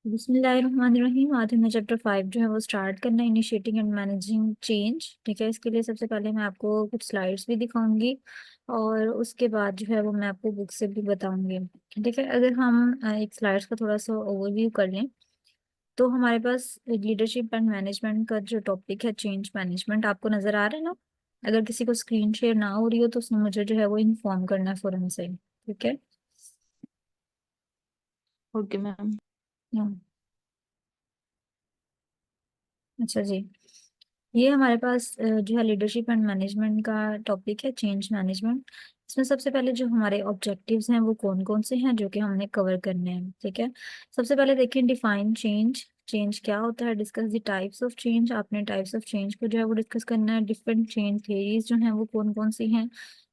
बिस्मिल्लाहिर्रहमानिर्रहीम। आज हमें चैप्टर 5 जो है वो स्टार्ट करना है, इनिशिएटिंग एंड मैनेजिंग चेंज। ठीक है, इसके लिए सबसे पहले मैं आपको कुछ स्लाइड्स भी दिखाऊंगी और उसके बाद जो है वो मैं आपको बुक से भी बताऊंगी। ठीक है, अगर हम एक स्लाइड्स का थोड़ा सा ओवरव्यू कर लें तो हमारे पास लीडरशिप एंड मैनेजमेंट का जो टॉपिक है चेंज मैनेजमेंट आपको नजर आ रहा है ना। अगर किसी को स्क्रीन शेयर ना हो रही हो तो उसने मुझे जो है वो इन्फॉर्म करना है फौरन से। ठीक है। Okay ma'am. हाँ, अच्छा जी। ये हमारे पास जो है लीडरशिप एंड मैनेजमेंट का टॉपिक है चेंज मैनेजमेंट। इसमें सबसे पहले जो हमारे ऑब्जेक्टिव्स हैं वो कौन कौन से हैं जो कि हमने कवर करने हैं। ठीक है, सबसे पहले देखिए डिफाइन चेंज। चेंज क्या होता है, discuss the types of change. आपने टाइप्स ऑफ चेंज को जो है वो डिस्कस करना है। डिफरेंट चेंज थेरीज जो हैं वो कौन कौन सी हैं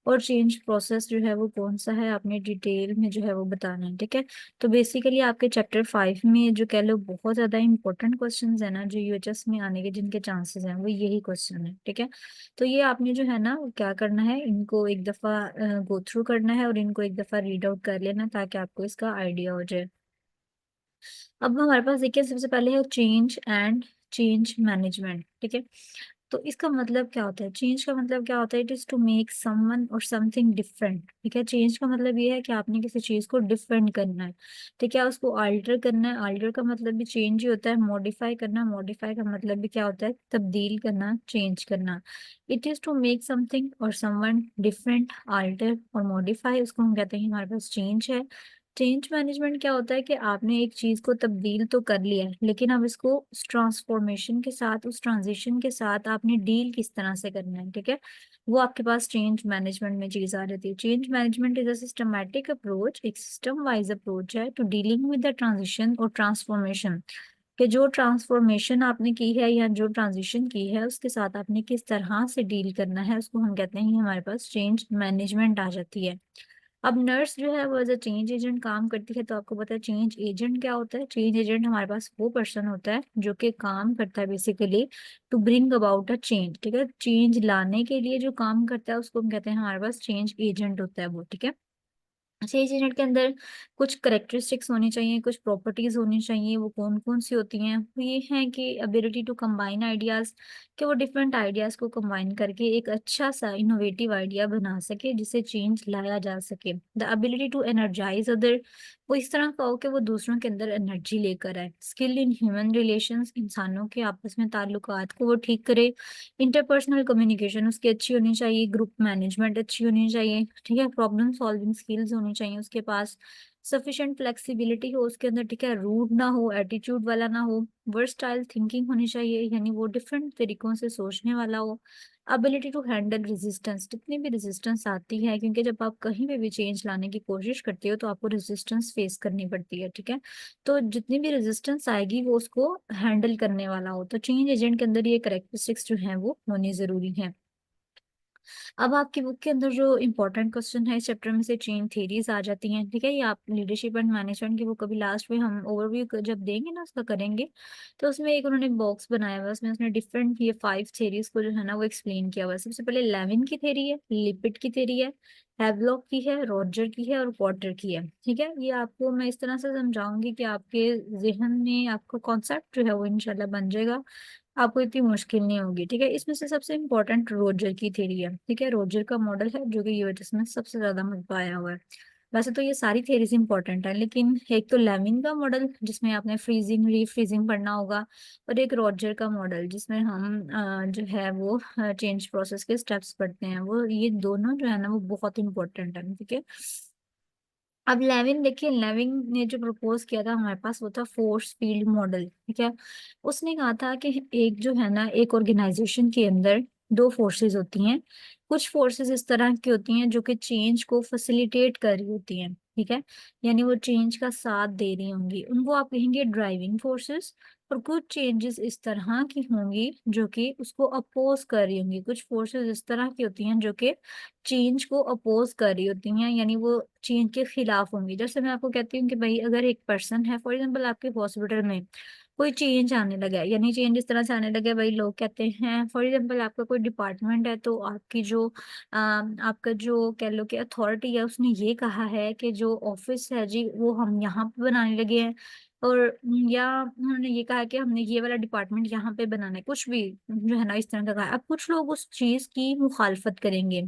और चेंज प्रोसेस जो है वो कौन सा है आपने डिटेल में जो है वो बताना है। ठीक है, तो बेसिकली आपके चैप्टर 5 में जो कह लो बहुत ज्यादा इंपॉर्टेंट क्वेश्चंस है ना जो यूएचएस में आने के जिनके चांसेस हैं वो यही क्वेश्चन है। ठीक है, तो ये आपने जो है ना वो क्या करना है, इनको एक दफा गो थ्रू करना है और इनको एक दफा रीड आउट कर लेना ताकि आपको इसका आइडिया हो जाए। अब हमारे पास देखिए सबसे पहले है चेंज एंड चेंज मैनेजमेंट। ठीक है, तो इसका मतलब क्या होता है, चेंज का मतलब क्या होता है, it is to make someone or something different. ठीक है, चेंज का मतलब ये है कि आपने किसी चीज को डिफरेंट करना है। ठीक है, उसको अल्टर करना है। अल्टर का मतलब भी चेंज ही होता है। मॉडिफाई करना, मॉडिफाई का मतलब भी क्या होता है, तब्दील करना, चेंज करना। It is to make something or someone different. Alter or modify उसको हम कहते हैं हमारे पास चेंज है। चेंज मैनेजमेंट क्या होता है कि आपने एक चीज को तब्दील तो कर लिया है लेकिन अब इसको उस ट्रांसफॉर्मेशन के साथ, उस ट्रांजिशन के साथ आपने डील किस तरह से करना है। ठीक है, वो आपके पास चेंज मैनेजमेंट में चीज आ जाती है। Change management is a systematic approach, एक सिस्टम वाइज अप्रोच है to dealing with the transition or transformation. कि जो ट्रांसफॉर्मेशन आपने की है या जो ट्रांजिशन की है उसके साथ आपने किस तरह से डील करना है उसको हम कहते हैं कि हमारे पास चेंज मैनेजमेंट आ जाती है। अब नर्स जो है वो एज अ चेंज एजेंट काम करती है, तो आपको पता है चेंज एजेंट क्या होता है। चेंज एजेंट हमारे पास वो पर्सन होता है जो कि काम करता है basically to bring about a change. ठीक है, चेंज लाने के लिए जो काम करता है उसको हम कहते हैं हमारे पास चेंज एजेंट होता है वो। ठीक है, चेंज एजेंट के अंदर कुछ करेक्टरिस्टिक्स होनी चाहिए, कुछ प्रॉपर्टीज होनी चाहिए। वो कौन कौन सी होती हैं, वो ये हैं कि एबिलिटी टू कंबाइन आइडियाज, कि वो डिफरेंट आइडियाज को कंबाइन करके एक अच्छा सा इनोवेटिव आइडिया बना सके जिसे चेंज लाया जा सके। The ability to energise other, वो इस तरह का हो कि वो दूसरों के अंदर एनर्जी लेकर आए। स्किल इन ह्यूमन रिलेशंस, इंसानों के आपस में ताल्लुकात को वो ठीक करे। इंटरपर्सनल कम्युनिकेशन उसकी अच्छी होनी चाहिए। ग्रुप मैनेजमेंट अच्छी होनी चाहिए। ठीक है, प्रॉब्लम सॉल्विंग स्किल्स होनी चाहिए उसके पास। सफिशिएंट फ्लेक्सिबिलिटी हो उसके अंदर। ठीक है, रूड ना हो, एटीट्यूड वाला ना हो। वर्सटाइल थिंकिंग होनी चाहिए, यानी वो डिफरेंट तरीकों से सोचने वाला हो। एबिलिटी टू हैंडल रेजिस्टेंस, जितनी भी रेजिस्टेंस आती है, क्योंकि जब आप कहीं पे भी चेंज लाने की कोशिश करते हो तो आपको रेजिस्टेंस फेस करनी पड़ती है। ठीक है, तो जितनी भी रेजिस्टेंस आएगी वो उसको हैंडल करने वाला हो। तो चेंज एजेंट के अंदर ये करेक्टरिस्टिक्स जो हैं वो होनी जरूरी है। अब आपकी बुक के अंदर जो इम्पोर्टेंट क्वेश्चन है इस चैप्टर में से चेंज थेरीज आ जाती हैं। ठीक है, ये आप लीडरशिप एंड मैनेजमेंट की बुक अभी लास्ट में हम ओवरव्यू जब देंगे ना उसका करेंगे, तो उसमें एक उन्होंने बॉक्स बनाया हुआ है, उसमें उसने डिफरेंट ये 5 थेरीज को जो है ना वो एक्सप्लेन किया हुआ है। सबसे पहले लेविन की थेरी है, लिपिड की थेरी है, हैवलॉक की है, रॉजर की है और पॉटर की है। ठीक है, ये आपको मैं इस तरह से समझाऊंगी कि आपके जहन में आपका कॉन्सेप्ट जो है वो इंशाल्लाह बन जाएगा, आपको इतनी मुश्किल नहीं होगी। ठीक है, इसमें से सबसे इम्पोर्टेंट रोजर की थ्योरी है। ठीक है, रोजर का मॉडल है जो कि यूएस में सबसे ज्यादा मजबूत आया हुआ है। वैसे तो ये सारी थेरीज इंपॉर्टेंट है लेकिन एक तो लेमिन का मॉडल जिसमें आपने फ्रीजिंग रीफ्रीजिंग पढ़ना होगा, और एक रोजर का मॉडल जिसमें हम जो है वो चेंज प्रोसेस के स्टेप्स पढ़ते हैं। वो ये दोनों जो है ना वो बहुत इंपॉर्टेंट है। ठीक है, अब लेविन देखिए, लेविन ने जो प्रपोज किया था हमारे पास वो था फोर्स फील्ड मॉडल। ठीक है, उसने कहा था कि एक जो है ना एक ऑर्गेनाइजेशन के अंदर दो फोर्सेस होती हैं। कुछ फोर्सेस इस तरह की होती हैं जो कि चेंज को फैसिलिटेट कर रही होती हैं। ठीक है, यानी वो चेंज का साथ दे रही होंगी, उनको आप कहेंगे ड्राइविंग फोर्सेस। और कुछ चेंजेस इस तरह की होंगी जो कि उसको अपोज कर रही होंगी। कुछ फोर्सेस इस तरह की होती हैं जो कि चेंज को अपोज कर रही होती हैं, यानी वो चेंज के खिलाफ होंगी। जैसे मैं आपको कहती हूँ कि भाई अगर एक पर्सन है, फॉर एग्जांपल आपके हॉस्पिटल में कोई चेंज आने लगा है, यानी चेंज इस तरह से आने लगा है, भाई लोग कहते हैं फॉर एग्जांपल आपका कोई डिपार्टमेंट है तो आपकी जो आपका जो कह लो कि अथॉरिटी है उसने ये कहा है कि जो ऑफिस है जी वो हम यहाँ पे बनाने लगे हैं और या उन्होंने ये कहा कि हमने ये वाला डिपार्टमेंट यहाँ पे बनाना है, कुछ भी जो है ना इस तरह का कहा। अब कुछ लोग उस चीज की मुखालफत करेंगे,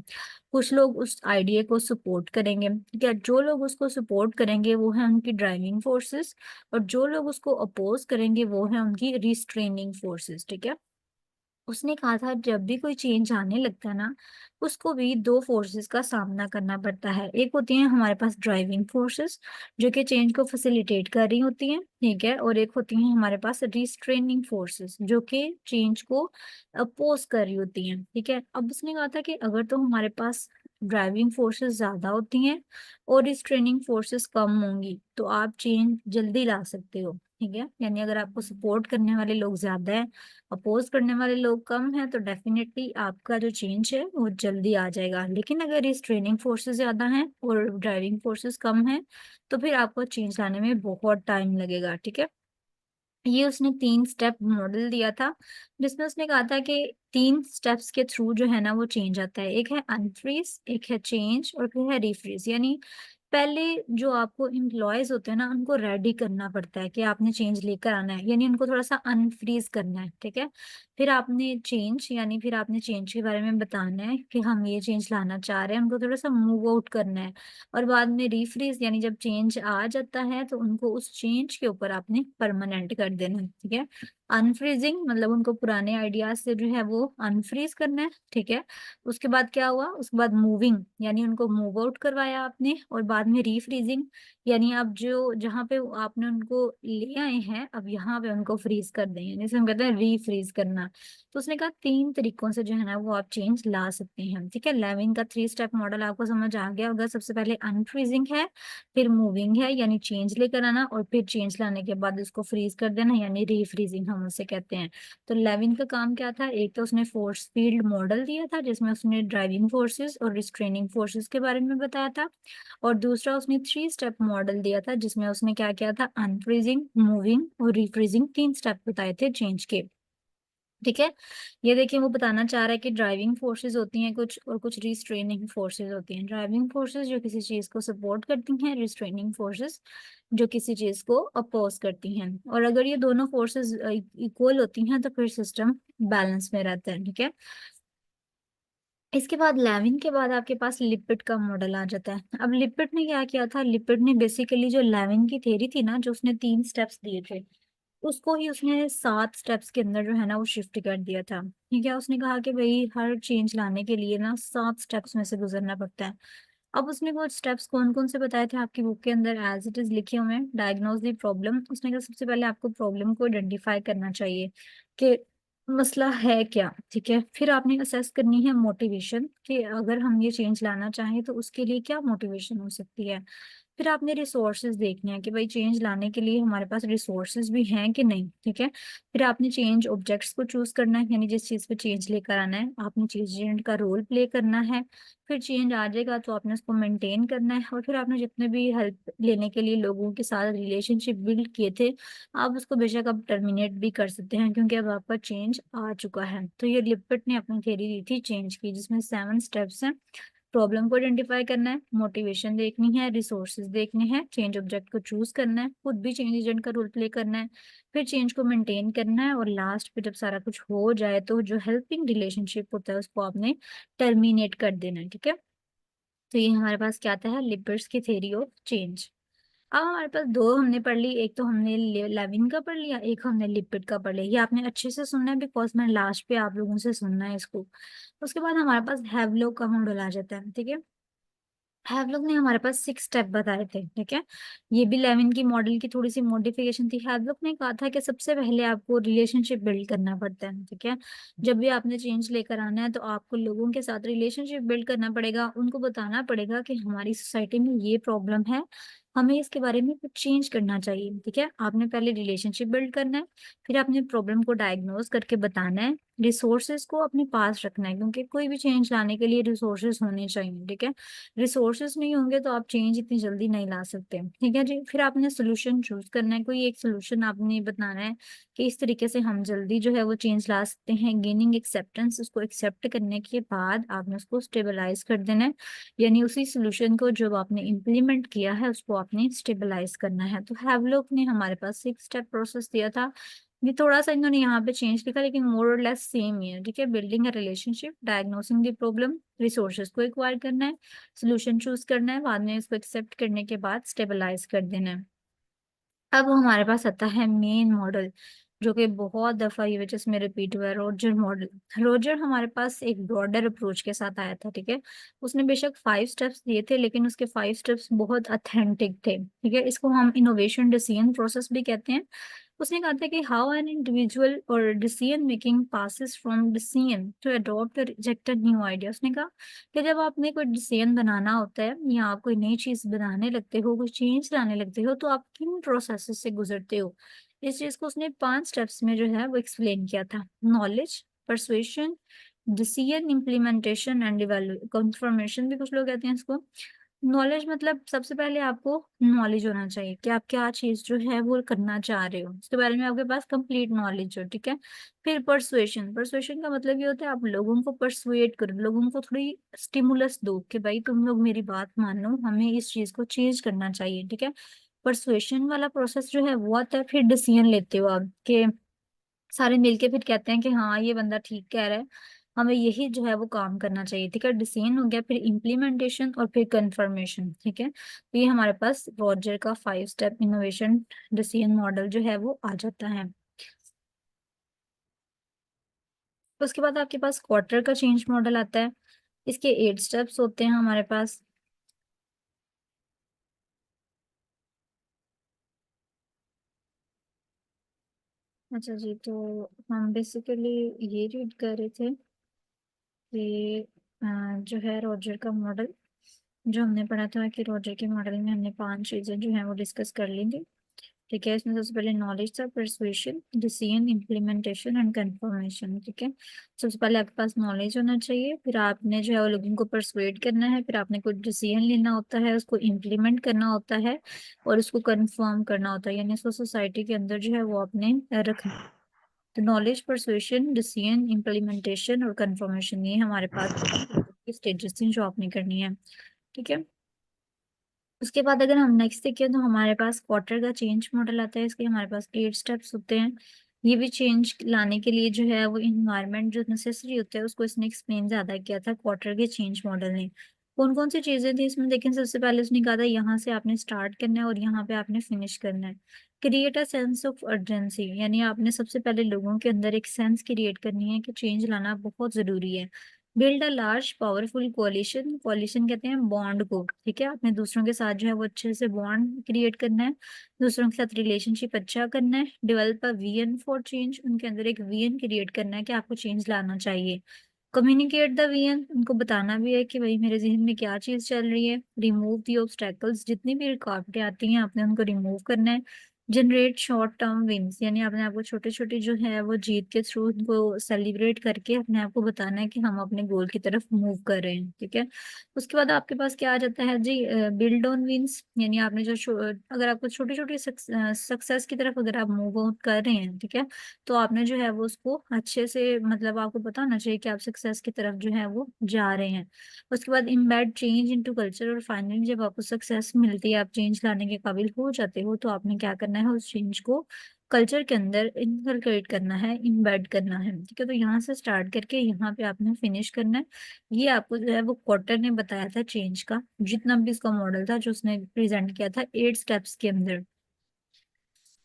कुछ लोग उस आइडिया को सपोर्ट करेंगे, ठीक है। जो लोग उसको सपोर्ट करेंगे वो है उनकी ड्राइविंग फोर्सेस, और जो लोग उसको अपोज करेंगे वो है उनकी रिस्ट्रेनिंग फोर्सेस, ठीक है। उसने कहा था जब भी कोई चेंज आने लगता है ना, उसको भी दो फोर्सेस का सामना करना पड़ता है। एक होती है हमारे पास ड्राइविंग फोर्सेस जो कि चेंज को फैसिलिटेट कर रही होती हैं, ठीक है, और एक होती है हमारे पास रिस्ट्रेनिंग फोर्सेस जो कि चेंज को अपोज कर रही होती हैं, ठीक है। अब उसने कहा था कि अगर तो हमारे पास ड्राइविंग फोर्सेस ज्यादा होती हैं और रिस्ट्रेनिंग फोर्सेस कम होंगी तो आप चेंज जल्दी ला सकते हो, ठीक है। यानी अगर आपको सपोर्ट करने वाले लोग ज्यादा हैं, अपोज करने वाले लोग कम हैं, तो डेफिनेटली आपका जो चेंज है वो जल्दी आ जाएगा। लेकिन अगर इस ट्रेनिंग फोर्सेस ज्यादा हैं और ड्राइविंग फोर्सेस कम हैं तो फिर आपको चेंज लाने में बहुत टाइम लगेगा, ठीक है। ये उसने 3 स्टेप मॉडल दिया था जिसमें उसने कहा था कि 3 स्टेप्स के थ्रू जो है ना वो चेंज आता है। एक है अनफ्रीज, एक है चेंज और फिर है रिफ्रीज। यानी पहले जो आपको एम्प्लॉयज होते हैं ना उनको रेडी करना पड़ता है कि आपने चेंज लेकर आना है, यानी उनको थोड़ा सा अनफ्रीज करना है, ठीक है। फिर आपने चेंज यानी फिर आपने चेंज के बारे में बताना है कि हम ये चेंज लाना चाह रहे हैं, उनको थोड़ा सा मूव आउट करना है। और बाद में रिफ्रीज यानी जब चेंज आ जाता है तो उनको उस चेंज के ऊपर आपने परमानेंट कर देना है, ठीक है। अनफ्रीजिंग मतलब उनको पुराने आइडियाज से जो है वो अनफ्रीज करना है, ठीक है। उसके बाद क्या हुआ, उसके बाद मूविंग यानी उनको मूव आउट करवाया आपने, और बाद में रीफ्रीजिंग यानी आप जो जहाँ पे आपने उनको ले आए हैं अब यहाँ पे उनको फ्रीज कर दें, यानी इसे हम कहते हैं रीफ्रीज करना। तो उसने कहा 3 तरीकों से जो है ना वो आप चेंज ला सकते हैं, ठीक है। लेविन का 3 स्टेप मॉडल आपको समझ आ गया होगा। सबसे पहले अनफ्रीजिंग है, फिर मूविंग है यानी चेंज लेकर आना, और फिर चेंज लाने के बाद उसको फ्रीज कर देना यानी रीफ्रीजिंग हम उसे कहते हैं। तो लेविन का काम क्या था, एक तो उसने फोर्स फील्ड मॉडल दिया था जिसमें उसने ड्राइविंग फोर्सेस और रिस्ट्रेनिंग फोर्सेस के बारे में बताया था, और दूसरा उसने 3 स्टेप मॉडल दिया था जिसमें उसने क्या किया था, अनफ्रीजिंग, मूविंग और रिफ्रीजिंग 3 स्टेप बताए थे चेंज के, ठीक है। ये देखिए वो बताना चाह रहा है कि ड्राइविंग फोर्सेस होती हैं कुछ और कुछ रिस्ट्रेनिंग फोर्सेस होती हैं। ड्राइविंग फोर्सेस जो किसी चीज को सपोर्ट करती हैं, रिस्ट्रेनिंग फोर्सेस जो किसी चीज को अपोज करती हैं। और अगर ये दोनों फोर्सेस इक्वल होती हैं तो फिर सिस्टम बैलेंस में रहता है, ठीक है। इसके बाद लेविन के बाद आपके पास लिपिड का मॉडल आ जाता है। अब लिपिड ने क्या किया था, लिपिड ने बेसिकली जो लेविन की थ्योरी थी ना, जो उसने 3 स्टेप्स दिए थे उसको ही उसने 7 स्टेप्स के अंदर जो है ना वो शिफ्ट कर दिया था, ठीक है। उसने कहा कि भाई हर चेंज लाने के लिए ना 7 स्टेप्स में से गुजरना पड़ता है। अब उसने वो स्टेप्स कौन कौन से बताए थे आपकी बुक के अंदर एज इट इज लिखे हुए हैं। डायग्नोज दी प्रॉब्लम, उसने कहा सबसे पहले आपको प्रॉब्लम को आइडेंटिफाई करना चाहिए कि मसला है क्या, ठीक है। फिर आपने असेस करनी है मोटिवेशन कि अगर हम ये चेंज लाना चाहें तो उसके लिए क्या मोटिवेशन हो सकती है। फिर आपने रिसोर्सेज देखने हैं कि भाई चेंज लाने के लिए हमारे पास रिसोर्सेज भी हैं कि नहीं, ठीक है। फिर आपने चेंज ऑब्जेक्ट्स को चूज करना है यानी जिस चीज पे चेंज लेकर आना है आपने चेंज एजेंट का रोल प्ले करना है। फिर चेंज आ जाएगा तो आपने उसको मेंटेन करना है, और फिर आपने जितने भी हेल्प लेने के लिए लोगों के साथ रिलेशनशिप बिल्ड किए थे आप उसको बेशक अब टर्मिनेट भी कर सकते हैं क्योंकि अब आपका चेंज आ चुका है। तो ये लिपिड ने अपनी थ्योरी दी थी चेंज की जिसमें 7 स्टेप्स हैं। प्रॉब्लम को आइडेंटिफाई करना है, मोटिवेशन देखनी है, रिसोर्सेज देखने हैं, चेंज ऑब्जेक्ट को चूज करना है, खुद भी चेंज एजेंट का रोल प्ले करना है, फिर चेंज को मेंटेन करना है, और लास्ट पे जब सारा कुछ हो जाए तो जो हेल्पिंग रिलेशनशिप होता है उसको आपने टर्मिनेट कर देना है, ठीक है। तो ये हमारे पास क्या आता है, लिपिड्स की थ्योरी ऑफ चेंज। अब हमारे पास दो हमने पढ़ ली, एक तो हमने लेविन का पढ़ लिया, एक हमने लिपिड का पढ़ लिया। ये आपने अच्छे से सुनना है बिकॉज मैं लास्ट पे आप लोगों से सुनना है इसको। उसके बाद हमारे पास हैवलॉक का मॉडल आ जाता है, ठीक है। हैवलॉक ने हमारे पास 6 स्टेप बताए थे, ठीक है। ये भी लेविन की मॉडल की थोड़ी सी मॉडिफिकेशन थी। हैवलॉक ने कहा था कि सबसे पहले आपको रिलेशनशिप बिल्ड करना पड़ता है, ठीक है। जब भी आपने चेंज लेकर आना है तो आपको लोगों के साथ रिलेशनशिप बिल्ड करना पड़ेगा, उनको बताना पड़ेगा कि हमारी सोसाइटी में ये प्रॉब्लम है, हमें इसके बारे में कुछ चेंज करना चाहिए, ठीक है। आपने पहले रिलेशनशिप बिल्ड करना है, फिर आपने प्रॉब्लम को डायग्नोज करके बताना है, रिसोर्सेज को अपने पास रखना है, क्योंकि कोई भी चेंज लाने के लिए रिसोर्सेज होने चाहिए, ठीक है। रिसोर्सेज नहीं होंगे तो आप चेंज इतनी जल्दी नहीं ला सकते, ठीक है जी। फिर आपने सोल्यूशन चूज करना है, कोई एक सोल्यूशन आपने बताना है कि इस तरीके से हम जल्दी जो है वो चेंज ला सकते हैं। गेनिंग एक्सेप्टेंस, उसको एक्सेप्ट करने के बाद आपने उसको स्टेबलाइज कर देना है, यानी उसी सोल्यूशन को जो आपने इम्प्लीमेंट किया है उसको आपने स्टेबलाइज करना है। तो हैवलॉक ने हमारे पास 6 स्टेप प्रोसेस दिया था। ये थोड़ा सा इन्होंने यहाँ पे चेंज लिखा, लेकिन मोर और लेस सेम ही है, ठीक है। Building a relationship, diagnosing the problem, resources को एक्वायर करना है, सोल्यूशन चूज करना है, बाद में इसको एक्सेप्ट करने के बाद स्टेबलाइज कर देना है। अब हमारे पास आता है मेन मॉडल, जो कि बहुत दफा ये वजह से में रिपीट हुआ है, रोजर मॉडल। रोजर हमारे पास एक ब्रॉडर अप्रोच के साथ आया था, ठीक है। उसने बेशक 5 स्टेप्स दिए थे, लेकिन उसके 5 स्टेप्स बहुत अथेंटिक थे, ठीक है। इसको हम इनोवेशन डिसीजन प्रोसेस भी कहते हैं। उसने कहा था कि how an individual or decision making passes from decision to adopt or reject new idea. उसने कहा कि जब आपने कोई डिसीजन बनाना होता है या आप कोई नई चीज बनाने लगते हो, कोई चेंज लाने लगते हो, तो आप किन प्रोसेसेस से गुजरते हो। इस चीज को उसने 5 स्टेप्स में जो है वो एक्सप्लेन किया था। Knowledge, persuasion, decision, implementation and confirmation भी कुछ लोग कहते हैं इसको। नॉलेज मतलब सबसे पहले आपको नॉलेज होना चाहिए कि आप क्या चीज जो है वो करना चाह रहे हो, उसके बारे में आपके पास कंप्लीट नॉलेज हो, ठीक है। फिर परसुएशन, परसुएशन का मतलब ये होता है आप लोगों को परसुएट करो, लोगों को थोड़ी स्टिमुलस दो कि भाई तुम लोग मेरी बात मानो, हमें इस चीज को चेंज करना चाहिए, ठीक है। परसुएशन वाला प्रोसेस जो है वो आता है। फिर डिसीजन लेते हो आप कि सारे मिलके फिर कहते हैं कि हाँ ये बंदा ठीक कह रहा है, हमें यही जो है वो काम करना चाहिए, ठीक है। डिसीजन हो गया, फिर इम्प्लीमेंटेशन और फिर कंफर्मेशन, ठीक है। तो ये हमारे पास रॉजर का 5 स्टेप इनोवेशन डिसीजन मॉडल जो है वो आ जाता है। उसके बाद आपके पास क्वार्टर का चेंज मॉडल आता है। इसके 8 स्टेप्स होते हैं हमारे पास। अच्छा जी, तो हम बेसिकली ये रीड कर रहे थे कि जो है रॉजर का मॉडल, जो हमने पढ़ा था कि रॉजर के मॉडल में हमने 5 चीजें जो है वो डिस्कस कर ली थी, ठीक है। इसमें सबसे पहले नॉलेज था, persuasion, decision, implementation and confirmation, ठीक है। सबसे पहले आपके पास नॉलेज होना चाहिए, फिर आपने जो है वो लोगों को परसुएट करना है, फिर आपने कोई डिसीजन लेना होता है, उसको इम्प्लीमेंट करना होता है और उसको कंफर्म करना होता है, यानी उसको सोसाइटी के अंदर जो है वो आपने रखना। तो नॉलेज, परसुएशन, डिसीजन, इम्प्लीमेंटेशन और कंफर्मेशन, ये हमारे पास स्टेजेस थी जो आपने करनी है, ठीक है। उसके बाद अगर हम नेक्स्ट देखें तो हमारे पास क्वार्टर का चेंज मॉडल आता है। इसके हमारे पास 8 स्टेप्स होते हैं। ये भी चेंज लाने के लिए जो है वो इन्वायरमेंट जो नेसेसरी होता है उसको इसने एक्सप्लेन ज्यादा किया था क्वार्टर के चेंज मॉडल ने। कौन कौन सी चीजें थी इसमें देखें, सबसे पहले उसने कहा था यहाँ से आपने स्टार्ट करना है और यहाँ पे आपने फिनिश करना है। Create a sense of urgency, यानी आपने सबसे पहले लोगों के अंदर एक सेंस क्रिएट करनी है कि चेंज लाना बहुत जरूरी है। बिल्ड अ लार्ज पावरफुल कोalition, कोaliशन कहते हैं बॉन्ड को, ठीक है। आपने दूसरों के साथ जो है वो अच्छे से बॉन्ड क्रिएट करना है, दूसरों के साथ रिलेशनशिप अच्छा करना है। Develop a vision for change, उनके अंदर एक विजन क्रिएट करना है कि आपको चेंज लाना चाहिए। कम्युनिकेट द विजन, उनको बताना भी है कि भाई मेरे जहन में क्या चीज चल रही है। रिमूव दी ऑब्स्टेकल्स, जितनी भी रुकावटें आती हैं आपने उनको रिमूव करना है। जनरेट शॉर्ट टर्म विन्स, यानी आपने आपको छोटे छोटे जो है वो जीत के थ्रू उनको सेलिब्रेट करके अपने आप को बताना है कि हम अपने गोल की तरफ मूव कर रहे हैं, ठीक है। उसके बाद आपके पास क्या आ जाता है जी, बिल्ड ऑन विन्स, यानी आपने जो अगर आपको छोटी छोटी सक्सेस की तरफ अगर आप मूव आउट कर रहे हैं, ठीक है, तो आपने जो है वो उसको अच्छे से मतलब आपको बताना चाहिए कि आप सक्सेस की तरफ जो है वो जा रहे हैं। उसके बाद इम्बेड चेंज इनटू कल्चर, और फाइनली जब आपको सक्सेस मिलती है, आप चेंज लाने के काबिल हो जाते हो, तो आपने क्या करना है, उस चेंज को कल्चर के अंदर इनकलकेट करना है, इम्बेड करना है, ठीक है। तो यहाँ से स्टार्ट करके यहाँ पे आपने फिनिश करना है। ये आपको जो है वो क्वार्टर ने बताया था चेंज का, जितना भी इसका मॉडल था जो उसने प्रेजेंट किया था 8 स्टेप्स के अंदर।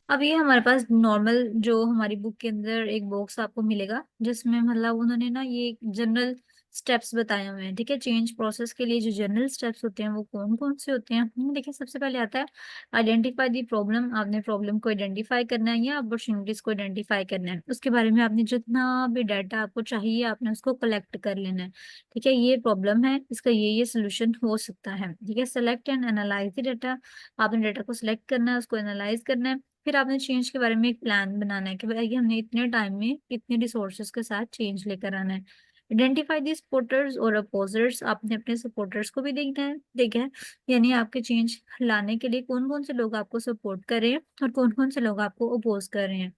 अब ये हमारे पास नॉर्मल जो हमारी बुक के अंदर एक बॉक्स आपको मिलेगा, जिसमें मतलब उन्होंने ना ये जनरल स्टेप्स बताए हुए हैं, ठीक है। चेंज प्रोसेस के लिए जो जनरल स्टेप्स होते हैं वो कौन कौन से होते हैं, देखिए सबसे पहले आता है आइडेंटिफाई दी प्रॉब्लम। आपने प्रॉब्लम को आइडेंटिफाई करना है या अपॉर्चुनिटीज को आइडेंटिफाई करना है, उसके बारे में आपने जितना भी डाटा आपको चाहिए आपने उसको कलेक्ट कर लेना है, ठीक है। ये प्रॉब्लम है, इसका ये सोल्यूशन हो सकता है, ठीक है। Select and analyse the data, आपने डाटा को सिलेक्ट करना है, उसको एनालाइज करना है। फिर आपने चेंज के बारे में एक प्लान बनाना है कि भाई हमने इतने टाइम में इतने रिसोर्सेज के साथ चेंज लेकर आना है। आइडेंटिफाई दी सपोर्टर्स और अपोजर्स, आपने अपने सपोर्टर्स को भी देखा है, यानी आपके चेंज लाने के लिए कौन कौन से लोग आपको सपोर्ट कर रहे हैं और कौन कौन से लोग आपको अपोज कर रहे हैं।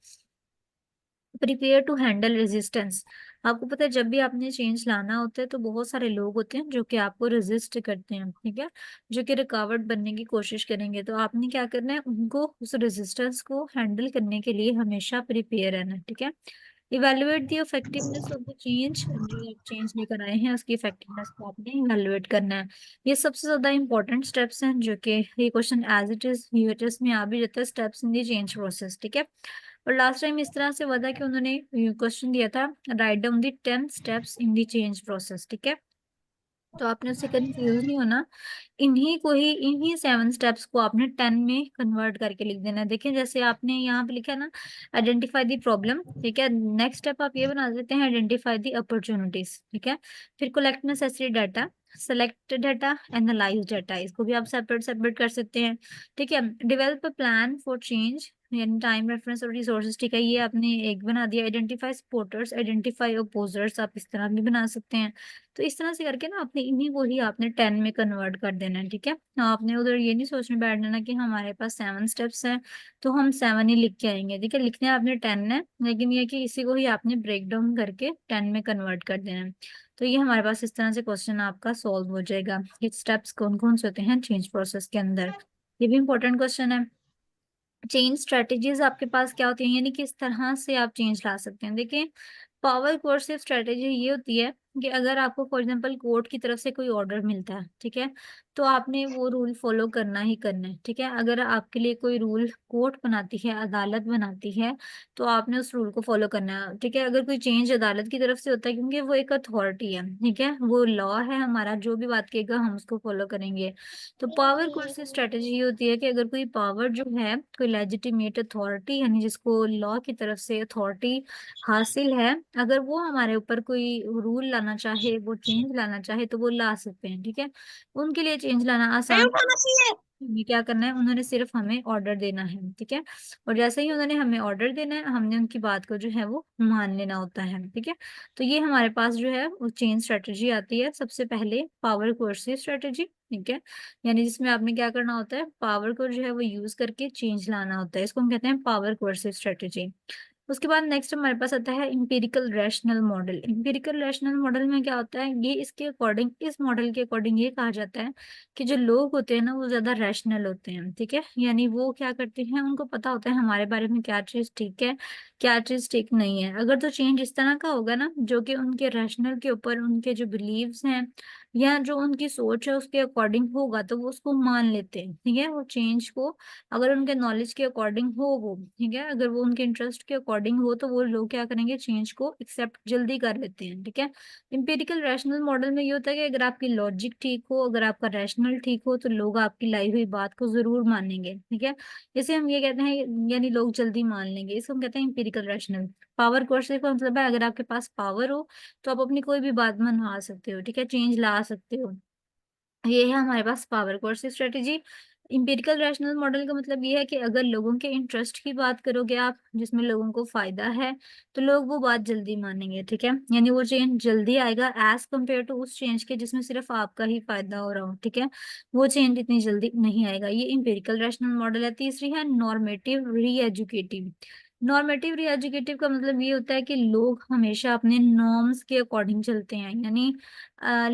प्रिपेयर टू हैंडल रेजिस्टेंस, आपको पता है जब भी आपने चेंज लाना होता है तो बहुत सारे लोग होते हैं जो कि आपको रेजिस्ट करते हैं, ठीक है, जो कि रुकावट बनने की कोशिश करेंगे। तो आपने क्या करना है, उनको उस रेजिस्टेंस को हैंडल करने के लिए हमेशा प्रिपेयर रहना है, ठीक है। Evaluate the effectiveness of the change, जो आप चेंज लेकर आए हैं उसकी इफेक्टिवनेस को आपने इवेलुएट करना है। ये सबसे ज्यादा इंपॉर्टेंट स्टेप्स हैं, जो कि ये question as it is UHS में आ भी जाता है, steps in the change process, ठीक है। और लास्ट टाइम इस तरह से हुआ था कि उन्होंने क्वेश्चन दिया था, write down the 10 steps in the change process, ठीक है। तो आपने उससे कंफ्यूज नहीं होना, इन्हीं 7 स्टेप्स को आपने 10 में कन्वर्ट करके लिख देना है। देखिए जैसे आपने यहाँ पे लिखा है ना, आइडेंटिफाई द प्रॉब्लम, ठीक है, नेक्स्ट स्टेप आप ये बना देते हैं, आइडेंटिफाई द अपॉर्चुनिटीज, ठीक है। फिर collect necessary data, select data, analyse data, इसको भी आप सेपरेट सेपरेट कर सकते हैं, ठीक है। Develop a plan for change, यानी टाइम रेफरेंस और रिसोर्सेज, ठीक है, ये आपने एक बना दिया। आइडेंटिफाई सपोर्टर्स, आइडेंटिफाई अपोजर्स, आप इस तरह भी बना सकते हैं। तो इस तरह से करके ना आपने इन्हीं को ही आपने 10 में कन्वर्ट कर देना है, ठीक है। आपने उधर ये नहीं सोचने बैठ जाना कि हमारे पास 7 स्टेप्स हैं तो हम 7 ही लिख के आएंगे, ठीक है, लिखने आपने 10 है, लेकिन ये कि इसी को ही आपने ब्रेक डाउन करके 10 में कन्वर्ट कर देना है। तो ये हमारे पास इस तरह से क्वेश्चन आपका सॉल्व हो जाएगा कि स्टेप्स कौन कौन से होते हैं चेंज प्रोसेस के अंदर। ये भी इंपॉर्टेंट क्वेश्चन है। चेंज स्ट्रेटेजीज आपके पास क्या होती है, यानी किस तरह से आप चेंज ला सकते हैं। देखिए पावर कोर्सिव स्ट्रेटेजी ये होती है कि अगर आपको फॉर एग्जांपल कोर्ट की तरफ से कोई ऑर्डर मिलता है, ठीक है, तो आपने वो रूल फॉलो करना ही करना है, ठीक है। अगर आपके लिए कोई रूल कोर्ट बनाती है, अदालत बनाती है, तो आपने उस रूल को फॉलो करना है, ठीक है। अगर कोई चेंज अदालत की तरफ से होता है, क्योंकि वो एक अथॉरिटी है, ठीक है, वो लॉ है हमारा, जो भी बात कहेगा हम उसको फॉलो करेंगे। तो पावर कोर्सिव स्ट्रेटेजी ये होती है कि अगर कोई पावर जो है, कोई लेजिटिमेट अथॉरिटी, यानी जिसको लॉ की तरफ से अथॉरिटी हासिल है, अगर वो हमारे ऊपर कोई रूल लाना चाहे, वो चेंज लाना चाहे, तो वो ला सकते हैं, ठीक है। उनके लिए चेंज लाना आसान, हमें क्या करना है, उन्होंने सिर्फ हमें ऑर्डर देना है, ठीक है। और जैसे ही उन्होंने हमें ऑर्डर देना है, हमने उनकी बात को जो है वो मान लेना होता है, ठीक है। तो ये हमारे पास जो है वो चेंज स्ट्रेटेजी आती है। सबसे पहले पावर कोर्सिव स्ट्रेटेजी, ठीक है, यानी जिसमें आपने क्या करना होता है, पावर को जो है वो यूज करके चेंज लाना होता है, इसको हम कहते हैं पावर कोर्सिव स्ट्रेटेजी। उसके बाद नेक्स्ट हमारे पास आता है empirical rational model. Empirical rational model में क्या होता है, ये इसके अकॉर्डिंग, इस मॉडल के अकॉर्डिंग ये कहा जाता है कि जो लोग होते हैं ना वो ज्यादा रैशनल होते हैं, ठीक है, यानी वो क्या करते हैं, उनको पता होता है हमारे बारे में क्या चीज ठीक है, क्या चीज ठीक नहीं है। अगर तो चेंज इस तरह का होगा ना, जो कि उनके रैशनल के ऊपर, उनके जो बिलीव्स हैं या जो उनकी सोच है उसके अकॉर्डिंग होगा, तो वो उसको मान लेते हैं, ठीक है, वो चेंज को। अगर उनके नॉलेज के अकॉर्डिंग हो वो, ठीक है, अगर वो उनके इंटरेस्ट के अकॉर्डिंग हो, तो वो लोग क्या करेंगे, चेंज को एक्सेप्ट जल्दी कर लेते हैं, ठीक है। इंपेरिकल रैशनल मॉडल में ये होता है कि अगर आपकी लॉजिक ठीक हो, अगर आपका रैशनल ठीक हो, तो लोग आपकी लाई हुई बात को जरूर मानेंगे, ठीक है। जैसे हम ये कहते हैं, यानी लोग जल्दी मान लेंगे, इसको हम कहते हैं इंपेरिकल रैशनल। पावर कोर्स का मतलब है अगर आपके पास पावर हो तो आप अपनी कोई भी बात मनवा सकते हो, ठीक है, चेंज ला सकते हो। ये है हमारे पास power coercive strategy. Empirical rational model का मतलब ये है कि अगर लोगों के इंटरेस्ट की बात करोगे आप, जिसमें लोगों को फायदा है, तो लोग वो बात जल्दी मानेंगे, ठीक है, यानी वो चेंज जल्दी आएगा एज कम्पेयर टू उस चेंज के जिसमें सिर्फ आपका ही फायदा हो रहा हो, ठीक है, वो चेंज इतनी जल्दी नहीं आएगा। ये इंपिरिकल रैशनल मॉडल है। तीसरी है नॉर्मेटिव री एजुकेटिव। नॉर्मेटिव री एजुकेटिव का मतलब ये होता है कि लोग हमेशा अपने नॉर्म्स के अकॉर्डिंग चलते हैं, यानी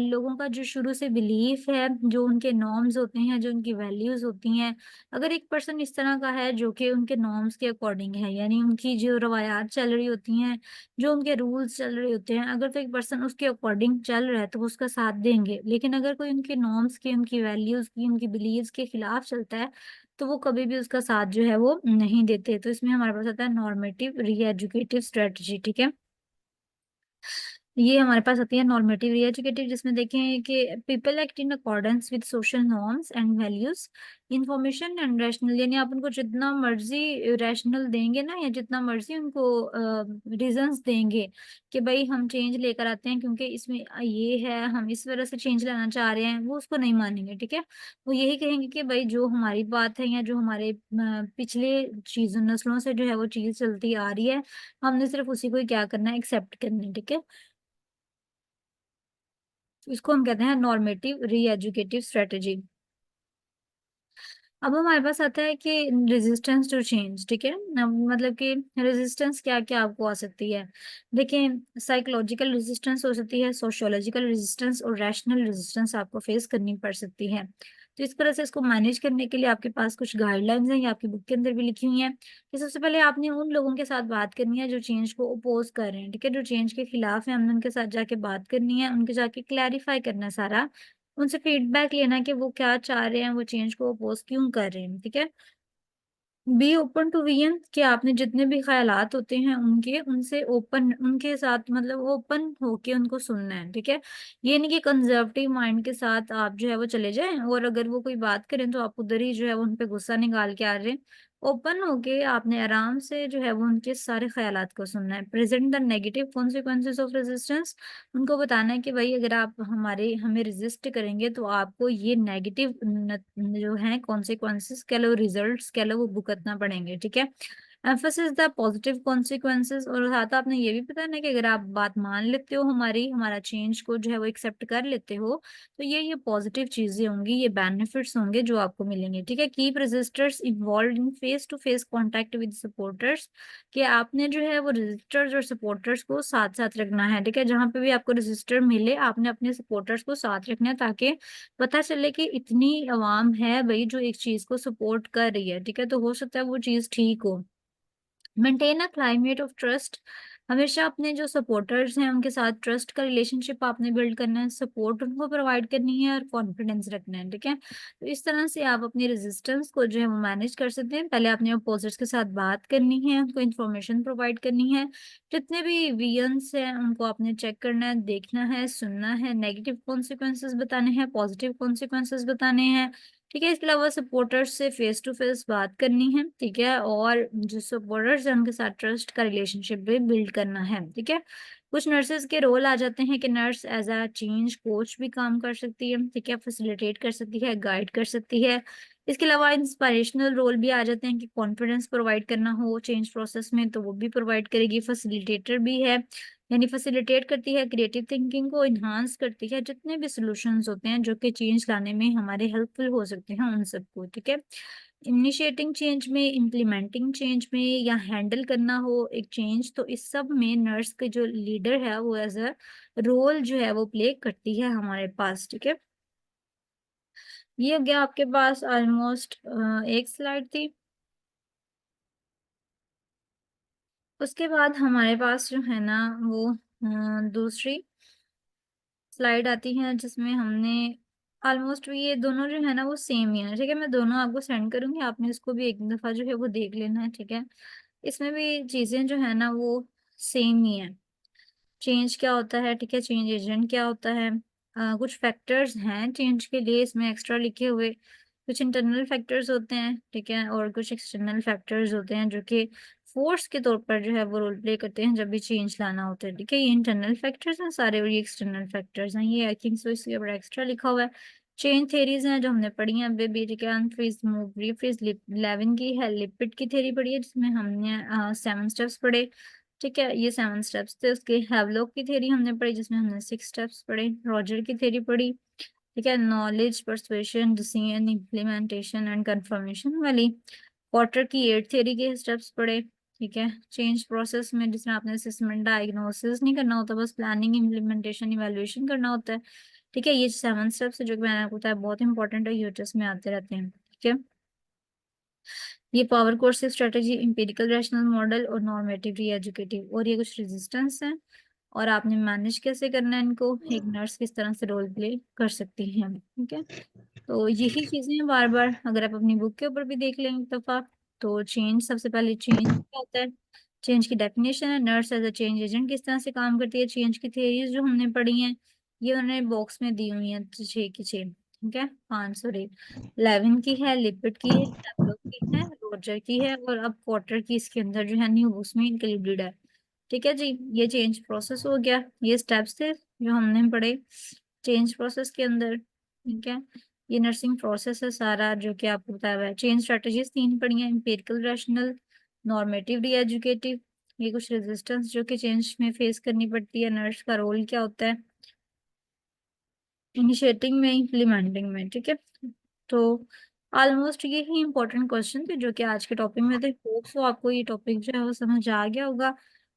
लोगों का जो शुरू से बिलीफ है, जो उनके नॉर्म्स होते हैं, जो उनकी वैल्यूज होती हैं, अगर एक पर्सन इस तरह का है जो कि उनके नॉर्म्स के अकॉर्डिंग है, यानी उनकी जो रवायात चल रही होती हैं, जो उनके रूल्स चल रहे होते हैं, अगर तो एक पर्सन उसके अकॉर्डिंग चल रहा है तो वो उसका साथ देंगे। लेकिन अगर कोई उनके नॉर्म्स की, उनकी वैल्यूज की, उनकी बिलीव्स के खिलाफ चलता है, तो वो कभी भी उसका साथ जो है वो नहीं देते। तो इसमें हमारे पास आता है नॉर्मेटिव री एजुकेटिव स्ट्रेटजी, ठीक है। ये हमारे पास आती है नॉर्मेटिव री एजुकेटिव, जिसमें देखें कि people act in accordance with social norms and values, information and rational, यानी आप उनको जितना मर्जी रैशनल देंगे ना, या जितना मर्जी उनको रीजंस देंगे कि भाई हम चेंज लेकर आते हैं क्योंकि इसमें ये है, हम इस वजह से चेंज लाना चाह रहे हैं, वो उसको नहीं मानेंगे। ठीक है, वो यही कहेंगे कि भाई जो हमारी बात है या जो हमारे पिछले चीजों नस्लों से जो है वो चीज चलती आ रही है, हमने सिर्फ उसी को ही क्या करना है, एक्सेप्ट करना है। ठीक है, इसको हम कहते हैं नॉर्मेटिव री एजुकेटिव स्ट्रेटेजी। अब हमारे पास आता है कि रेजिस्टेंस टू चेंज। ठीक है, अब मतलब कि रेजिस्टेंस क्या क्या आपको आ सकती है। देखिए, साइकोलॉजिकल रेजिस्टेंस हो सकती है, सोशियोलॉजिकल रेजिस्टेंस और रैशनल रेजिस्टेंस आपको फेस करनी पड़ सकती है। तो इस तरह से इसको मैनेज करने के लिए आपके पास कुछ गाइडलाइंस हैं, ये आपकी बुक के अंदर भी लिखी हुई हैं कि सबसे पहले आपने उन लोगों के साथ बात करनी है जो चेंज को अपोज कर रहे हैं। ठीक है, जो चेंज के खिलाफ है, हमने उनके साथ जाके बात करनी है, उनके जाके क्लैरिफाई करना है सारा, उनसे फीडबैक लेना कि वो क्या चाह रहे हैं, वो चेंज को अपोज क्यों कर रहे हैं। ठीक है, बी ओपन टू वियन, कि आपने जितने भी ख्यालात होते हैं उनके, उनसे ओपन, उनके साथ मतलब ओपन होके उनको सुनना है। ठीक है, ये नहीं कि कंजर्वेटिव माइंड के साथ आप जो है वो चले जाएं और अगर वो कोई बात करें तो आप उधर ही जो है वो उन पे गुस्सा निकाल के आ रहे हैं। ओपन होके आपने आराम से जो है वो उनके सारे ख्यालात को सुनना है। Present the negative consequences of resistance, उनको बताना है कि भाई अगर आप हमें रेजिस्ट करेंगे तो आपको ये नेगेटिव जो है कॉन्सिक्वेंसेस कह लो, रिजल्ट्स कह लो, वो भुगतना पड़ेंगे। ठीक है, एम्फोसिस द पॉजिटिव कॉन्सिक्वेंसेस, और साथ आपने ये भी बताना है कि अगर आप बात मान लेते हो हमारी, हमारा चेंज को जो है वो एक्सेप्ट कर लेते हो, तो ये पॉजिटिव चीजें होंगी, ये बेनिफिट्स होंगे जो आपको मिलेंगे। ठीक है, keep registers involve in face to face contact with supporters, कि आपने जो है वो रजिस्टर्स और सपोर्टर्स को साथ साथ रखना है। ठीक है, जहां पे भी आपको रजिस्टर मिले आपने अपने सपोर्टर्स को साथ रखना है, ताकि पता चले कि इतनी आवाम है भाई जो एक चीज को सपोर्ट कर रही है। ठीक है, तो हो सकता है वो चीज ठीक हो। Maintain a climate of trust, हमेशा अपने जो सपोर्टर्स हैं उनके साथ ट्रस्ट का रिलेशनशिप आपने बिल्ड करना है, सपोर्ट उनको प्रोवाइड करनी है और कॉन्फिडेंस रखना है। ठीक है, तो इस तरह से आप अपनी रेजिस्टेंस को जो है वो मैनेज कर सकते हैं। पहले आपने अपोजिट्स के साथ बात करनी है, उनको इन्फॉर्मेशन प्रोवाइड करनी है, जितने भी वियंस हैं उनको आपने चेक करना है, देखना है, सुनना है, नेगेटिव कॉन्सिक्वेंसेस बताने हैं, पॉजिटिव कॉन्सिक्वेंसेस बताने हैं। ठीक है, इसके अलावा सपोर्टर्स से फेस टू फेस बात करनी है। ठीक है, और जो सपोर्टर्स हैं उनके साथ ट्रस्ट का रिलेशनशिप भी बिल्ड करना है। ठीक है, कुछ नर्सेज के रोल आ जाते हैं कि nurse as a change coach भी काम कर सकती है। ठीक है, फैसिलिटेट कर सकती है, गाइड कर सकती है। इसके अलावा इंस्पायरेशनल रोल भी आ जाते हैं कि कॉन्फिडेंस प्रोवाइड करना हो चेंज प्रोसेस में तो वो भी प्रोवाइड करेगी। फैसिलिटेटर भी है, यानी फैसिलिटेट करती है, क्रिएटिव थिंकिंग को इन्हांस करती है, जितने भी सॉल्यूशंस होते हैं जो कि चेंज लाने में हमारे हेल्पफुल हो सकते हैं उन सबको। ठीक है, इनिशिएटिंग चेंज में, इम्प्लीमेंटिंग चेंज में, या हैंडल करना हो एक चेंज, तो इस सब में नर्स के जो लीडर है वो एज अ रोल जो है वो प्ले करती है हमारे पास। ठीक है, ये हो गया आपके पास ऑलमोस्ट एक स्लाइड थी। उसके बाद हमारे पास जो है ना वो दूसरी स्लाइड आती है जिसमें हमने ऑलमोस्ट ये दोनों जो है ना वो सेम ही है। ठीक है, मैं दोनों आपको सेंड करूंगी, आपने इसको भी एक दफा जो है वो देख लेना है। ठीक है, इसमें भी चीजें जो है ना वो सेम ही है। चेंज क्या होता है, ठीक है, चेंज एजेंट क्या होता है, कुछ फैक्टर्स हैं चेंज के लिए इसमें एक्स्ट्रा लिखे हुए, कुछ इंटरनल फैक्टर्स होते हैं। ठीक है, और कुछ एक्सटर्नल फैक्टर्स होते हैं जो कि फोर्स के तौर पर जो है वो रोल प्ले करते हैं जब भी चेंज लाना होता है। ठीक है, ये इंटरनल फैक्टर्स हैं सारे और ये एक्सटर्नल फैक्टर्स हैं, ये आई थिंक सो इसके ऊपर एक्स्ट्रा लिखा हुआ है। चेंज थेरीज हैं जो हमने पढ़ी हैं अभी भी। ठीक है, अनफ्रीज, मूव, रीफ्रीज, लेविन की है, लिपिड की थेरी पढ़ी है जिसमें हमने 7 स्टेप्स पढ़े। ठीक है, ये 7 स्टेप्स थे। उसके हैवलॉक की थ्योरी हमने पढ़ी जिसमें हमने 6 स्टेप्स पढ़े। रॉजर की थ्योरी पढ़ी। ठीक है, knowledge, persuasion, decision, implementation and confirmation वाली। पॉटर की 8 थ्योरी के स्टेप्स पढ़े। ठीक है, चेंज प्रोसेस में जिसमें आपने असेसमेंट, डायग्नोसिस नहीं करना होता, बस प्लानिंग, इम्प्लीमेंटेशन, इवैल्यूएशन करना होता है। ठीक है, ये 7 स्टेप्स है जो कि मैंने आपको बताया बहुत इंपॉर्टेंट है, यूएचएस में आते रहते हैं। ठीक है, ये power coercive strategy, empirical rational model और नॉर्मेटिव री एजुकेटिव, और ये कुछ रेजिस्टेंस है और आपने मैनेज कैसे करना है इनको, एक नर्स किस तरह से रोल प्ले कर सकती है। ठीक है, तो यही चीजें हैं बार बार अगर आप अपनी बुक के ऊपर भी देख लें एक दफा। तो चेंज, सबसे पहले चेंज क्या होता है, चेंज की डेफिनेशन है, nurse as a change agent किस तरह से काम करती है, चेंज की थियरीज जो हमने पढ़ी हैं ये उन्होंने बॉक्स में दी हुई हैं 6 की 6, ठीक है। 5 सॉरी, लेविन की है, लिपिड की है, हैवलॉक की है, रोजर की है, और अब क्वार्टर की इसके अंदर जो है न्यू उसमें इंक्लूडेड है। ठीक है जी, ये चेंज प्रोसेस हो गया, ये स्टेप्स थे जो हमने पढ़े चेंज प्रोसेस के अंदर, ठीक है। ये नर्सिंग प्रोसेस है सारा जो कि आपको बताया हुआ है। चेंज स्ट्रेटजीज 3 पढ़ी हैं, empirical, rational, normative, D educative. ये कुछ रेजिस्टेंस जो कि चेंज में फेस करनी पड़ती है, नर्स का रोल क्या होता है इनिशिएटिंग में, इम्प्लीमेंटिंग में, ठीक है। तो ऑलमोस्ट ये ही इंपॉर्टेंट क्वेश्चन थे जो कि आज के टॉपिक में थे। होप सो आपको ये टॉपिक जो है वो समझ आ गया होगा।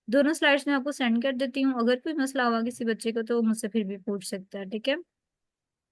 दोनों स्लाइड्स में आपको सेंड कर देती हूँ, अगर कोई मसला हुआ किसी बच्चे को तो मुझसे फिर भी पूछ सकता है, ठीक है।